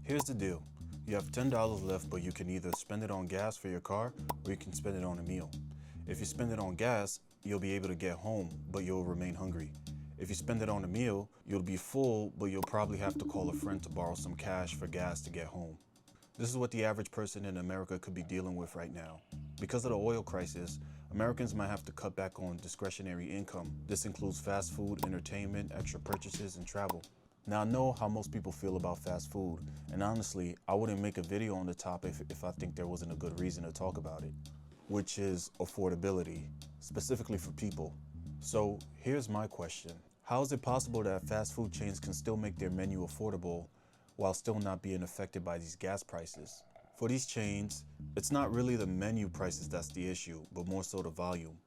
Here's the deal. You have $10 left, but you can either spend it on gas for your car or you can spend it on a meal. If you spend it on gas, you'll be able to get home, but you'll remain hungry. If you spend it on a meal, you'll be full, but you'll probably have to call a friend to borrow some cash for gas to get home. This is what the average person in America could be dealing with right now. Because of the oil crisis, Americans might have to cut back on discretionary income. This includes fast food, entertainment, extra purchases, and travel. Now, I know how most people feel about fast food, and honestly, I wouldn't make a video on the topic if I think there wasn't a good reason to talk about it, which is affordability, specifically for people. So here's my question. How is it possible that fast food chains can still make their menu affordable while still not being affected by these gas prices? For these chains, it's not really the menu prices that's the issue, but more so the volume.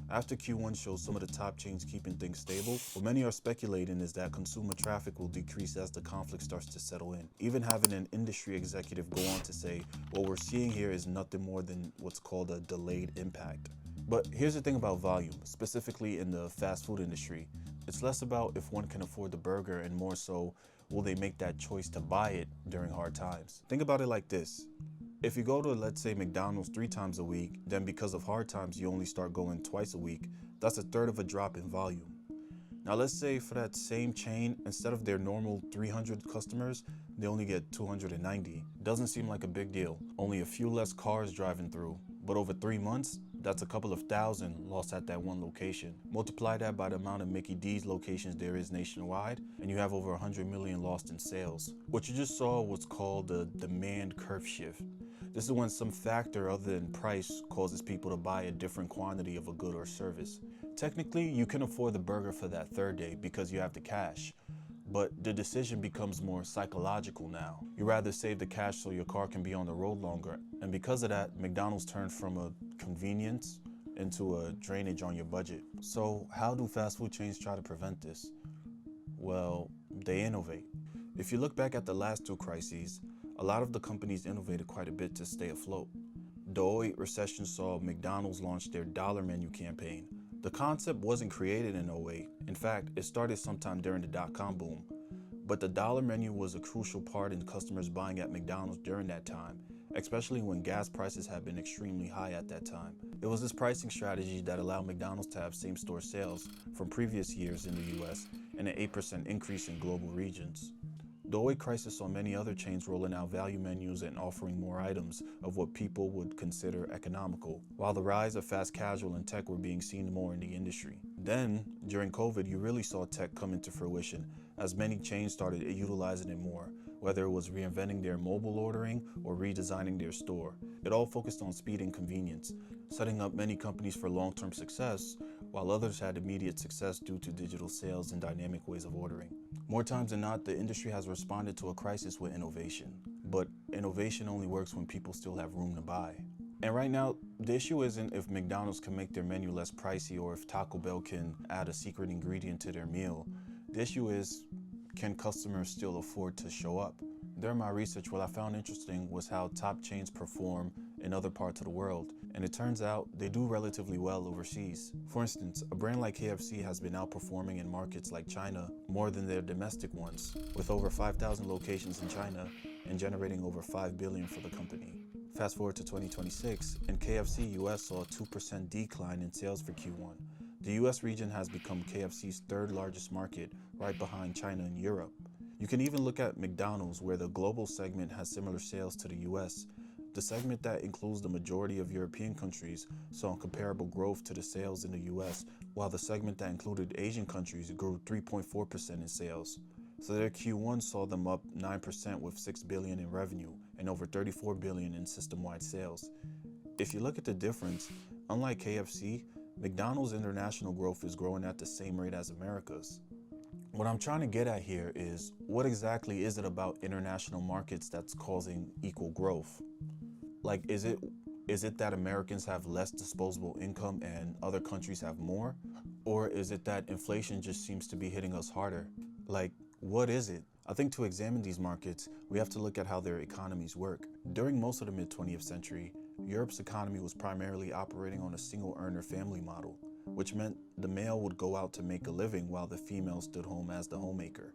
After Q1 shows some of the top chains keeping things stable, what many are speculating is that consumer traffic will decrease as the conflict starts to settle in. Even having an industry executive go on to say, what we're seeing here is nothing more than what's called a delayed impact. But here's the thing about volume, specifically in the fast food industry. It's less about if one can afford the burger and more so, will they make that choice to buy it during hard times? Think about it like this. If you go to, let's say, McDonald's 3 times a week, then because of hard times, you only start going twice a week, that's a third of a drop in volume. Now let's say for that same chain, instead of their normal 300 customers, they only get 290. Doesn't seem like a big deal. Only a few less cars driving through. But over 3 months, that's a couple of thousand lost at that one location. Multiply that by the amount of Mickey D's locations there is nationwide, and you have over 100 million lost in sales. What you just saw was called the demand curve shift. This is when some factor other than price causes people to buy a different quantity of a good or service. Technically, you can afford the burger for that third day because you have the cash. But the decision becomes more psychological now. You rather save the cash so your car can be on the road longer. And because of that, McDonald's turned from a convenience into a drainage on your budget. So how do fast food chains try to prevent this? Well, they innovate. If you look back at the last 2 crises, a lot of the companies innovated quite a bit to stay afloat. The '08 recession saw McDonald's launch their dollar menu campaign. The concept wasn't created in '08. In fact, it started sometime during the dot-com boom. But the dollar menu was a crucial part in customers buying at McDonald's during that time, especially when gas prices had been extremely high at that time. It was this pricing strategy that allowed McDonald's to have same-store sales from previous years in the US and an 8% increase in global regions. The '08 crisis saw many other chains rolling out value menus and offering more items of what people would consider economical, while the rise of fast casual and tech were being seen more in the industry. Then, during COVID, you really saw tech come into fruition as many chains started utilizing it more, whether it was reinventing their mobile ordering or redesigning their store. It all focused on speed and convenience, setting up many companies for long-term success, while others had immediate success due to digital sales and dynamic ways of ordering. More times than not, the industry has responded to a crisis with innovation. But innovation only works when people still have room to buy. And right now, the issue isn't if McDonald's can make their menu less pricey or if Taco Bell can add a secret ingredient to their meal. The issue is, can customers still afford to show up? During my research, what I found interesting was how top chains perform in other parts of the world, and it turns out they do relatively well overseas. For instance, a brand like KFC has been outperforming in markets like China more than their domestic ones, with over 5,000 locations in China and generating over $5 billion for the company. Fast forward to 2026, and KFC US saw a 2% decline in sales for Q1. The US region has become KFC's 3rd largest market, right behind China and Europe. You can even look at McDonald's, where the global segment has similar sales to the US. The segment that includes the majority of European countries saw comparable growth to the sales in the US, while the segment that included Asian countries grew 3.4% in sales. So their Q1 saw them up 9% with $6 billion in revenue and over $34 billion in system-wide sales. If you look at the difference, unlike KFC, McDonald's international growth is growing at the same rate as America's. What I'm trying to get at here is, what exactly is it about international markets that's causing equal growth? Like, is it that Americans have less disposable income and other countries have more? Or is it that inflation just seems to be hitting us harder? Like, what is it? I think to examine these markets, we have to look at how their economies work. During most of the mid-20th century, Europe's economy was primarily operating on a single-earner family model, which meant the male would go out to make a living while the female stood home as the homemaker.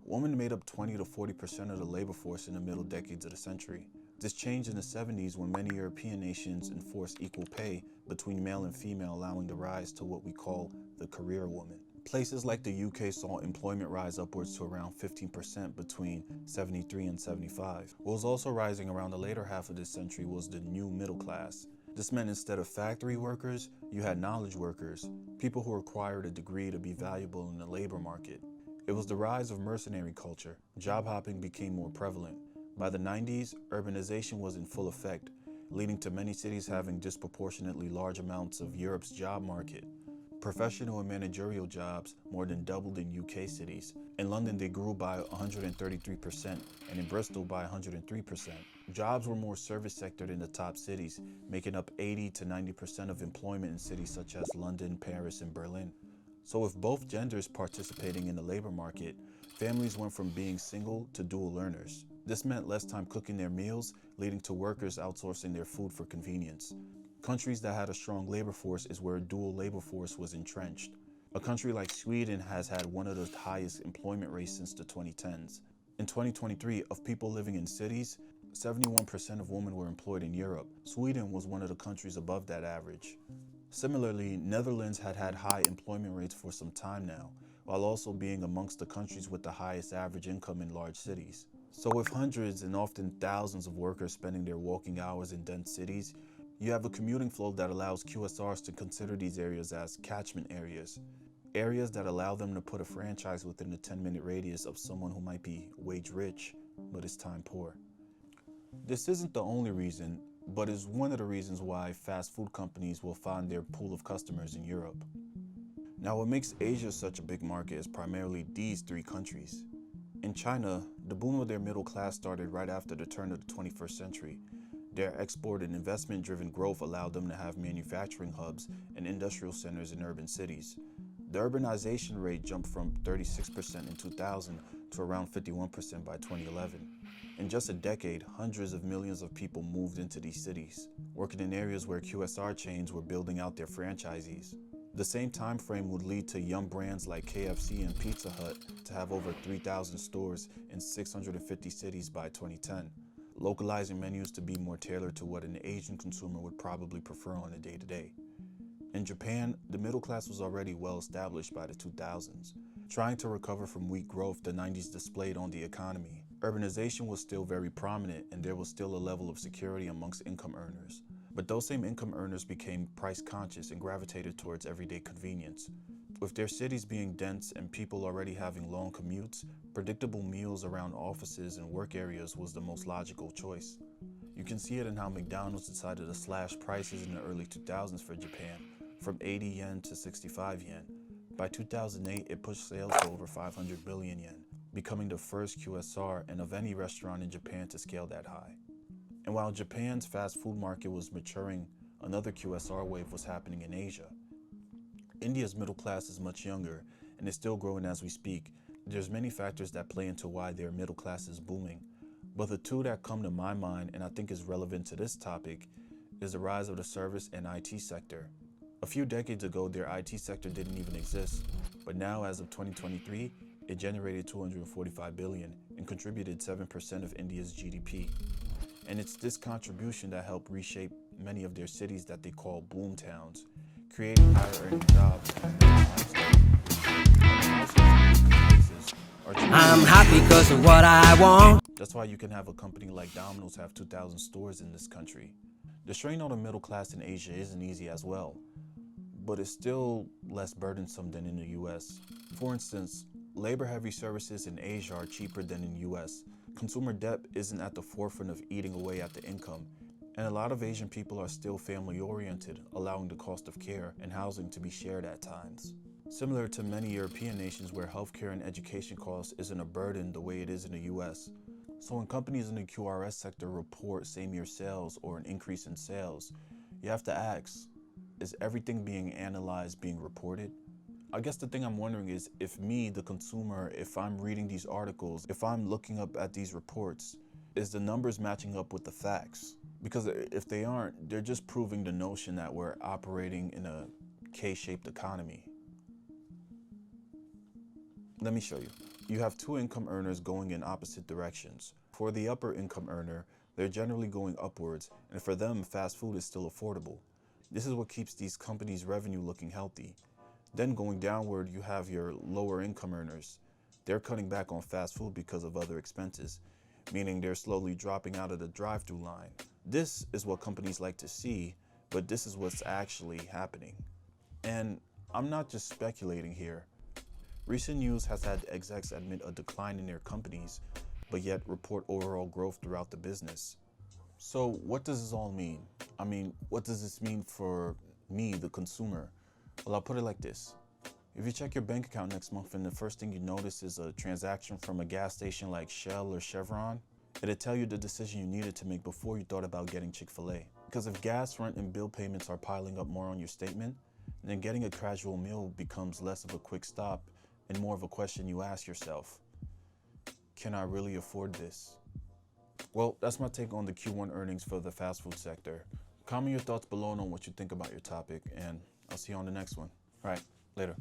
Women made up 20 to 40% of the labor force in the middle decades of the century. This changed in the 70s when many European nations enforced equal pay between male and female, allowing the rise to what we call the career woman. Places like the UK saw employment rise upwards to around 15% between 73 and 75. What was also rising around the later half of this century was the new middle class. This meant instead of factory workers, you had knowledge workers, people who required a degree to be valuable in the labor market. It was the rise of mercenary culture. Job hopping became more prevalent. By the 90s, urbanization was in full effect, leading to many cities having disproportionately large amounts of Europe's job market. Professional and managerial jobs more than doubled in UK cities. In London, they grew by 133%, and in Bristol by 103%. Jobs were more service sectored in the top cities, making up 80 to 90% of employment in cities such as London, Paris, and Berlin. So with both genders participating in the labor market, families went from being single to dual learners. This meant less time cooking their meals, leading to workers outsourcing their food for convenience. Countries that had a strong labor force is where dual labor force was entrenched. A country like Sweden has had one of the highest employment rates since the 2010s. In 2023, of people living in cities, 71% of women were employed in Europe. Sweden was one of the countries above that average. Similarly, Netherlands had had high employment rates for some time now, while also being amongst the countries with the highest average income in large cities. So with hundreds and often thousands of workers spending their working hours in dense cities, you have a commuting flow that allows QSRs to consider these areas as catchment areas. Areas that allow them to put a franchise within a 10-minute radius of someone who might be wage rich, but is time poor. This isn't the only reason, but is one of the reasons why fast food companies will find their pool of customers in Europe. Now, what makes Asia such a big market is primarily these three countries. In China, the boom of their middle class started right after the turn of the 21st century. Their export and investment-driven growth allowed them to have manufacturing hubs and industrial centers in urban cities. The urbanization rate jumped from 36% in 2000 to around 51% by 2011. In just a decade, hundreds of millions of people moved into these cities, working in areas where QSR chains were building out their franchisees. The same time frame would lead to young brands like KFC and Pizza Hut to have over 3,000 stores in 650 cities by 2010, localizing menus to be more tailored to what an Asian consumer would probably prefer on a day-to-day. In Japan, the middle class was already well established by the 2000s. Trying to recover from weak growth the 90s displayed on the economy, urbanization was still very prominent and there was still a level of security amongst income earners. But those same income earners became price conscious and gravitated towards everyday convenience. With their cities being dense and people already having long commutes, predictable meals around offices and work areas was the most logical choice. You can see it in how McDonald's decided to slash prices in the early 2000s for Japan, from 80 yen to 65 yen. By 2008, it pushed sales to over 500 billion yen, becoming the first QSR and of any restaurant in Japan to scale that high. And while Japan's fast food market was maturing, another QSR wave was happening in Asia. India's middle class is much younger and is still growing as we speak. There's many factors that play into why their middle class is booming, but the two that come to my mind and I think is relevant to this topic is the rise of the service and IT sector. A few decades ago, their IT sector didn't even exist, but now as of 2023, it generated 245 billion and contributed 7% of India's GDP. And it's this contribution that helped reshape many of their cities that they call boom towns, creating higher earning jobs. I'm happy because of what I want. That's why you can have a company like Domino's have 2,000 stores in this country. The strain on the middle class in Asia isn't easy as well, but it's still less burdensome than in the US. For instance, labor-heavy services in Asia are cheaper than in the US. Consumer debt isn't at the forefront of eating away at the income, and a lot of Asian people are still family-oriented, allowing the cost of care and housing to be shared at times. Similar to many European nations where healthcare and education costs isn't a burden the way it is in the US. So when companies in the QRS sector report same-year sales or an increase in sales, you have to ask, is everything being analyzed being reported? I guess the thing I'm wondering is if me, the consumer, if I'm reading these articles, if I'm looking up at these reports, is the numbers matching up with the facts? Because if they aren't, they're just proving the notion that we're operating in a K-shaped economy. Let me show you. you have two income earners going in opposite directions. For the upper income earner, they're generally going upwards, and for them, fast food is still affordable. This is what keeps these companies' revenue looking healthy. Then going downward, you have your lower income earners. They're cutting back on fast food because of other expenses, meaning they're slowly dropping out of the drive-through line. This is what companies like to see, but this is what's actually happening. And I'm not just speculating here. Recent news has had execs admit a decline in their companies, but yet report overall growth throughout the business. So what does this all mean? What does this mean for me, the consumer? Well, I'll put it like this. If you check your bank account next month and the first thing you notice is a transaction from a gas station like Shell or Chevron, it'll tell you the decision you needed to make before you thought about getting Chick-fil-A. Because if gas, rent, and bill payments are piling up more on your statement, then getting a casual meal becomes less of a quick stop and more of a question you ask yourself. Can I really afford this? Well, that's my take on the Q1 earnings for the fast food sector. Comment your thoughts below on what you think about your topic, and I'll see you on the next one. All right, later.